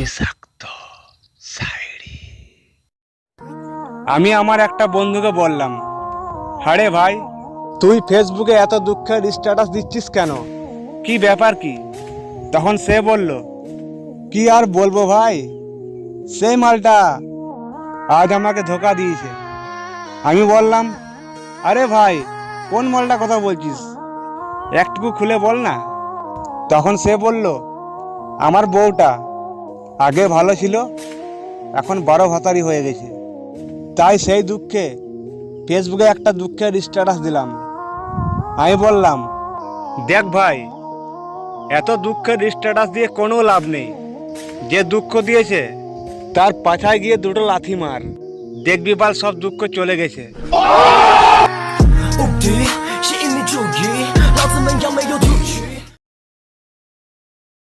বিষাক্ত শায়রি। আমি আমার একটা বন্ধুকে বললাম, আরে ভাই, তুই ফেসবুকে এত দুঃখের স্ট্যাটাস দিচ্ছিস কেন? কি ব্যাপার কি? তখন সে বলল, কি আর বলবো ভাই, সেই মালটা আজ আমাকে ধোকা দিয়েছে। আমি বললাম, আরে ভাই, কোন মালটা কথা বলছিস, একটুকু খুলে বল না। তখন সে বলল, আমার বউটা আগে ভালো ছিল, এখন 12 ভাতারি হয়ে গেছে, তাই সেই দুঃখে ফেসবুকে একটা দুঃখের স্ট্যাটাস দিলাম। আমি বললাম, দেখ ভাই, এত দুঃখের স্ট্যাটাস দিয়ে কোনো লাভ নেই। যে দুঃখ দিয়েছে তার পাছায় গিয়ে দুটো লাথি মার, দেখবি বাল সব দুঃখ চলে গেছে।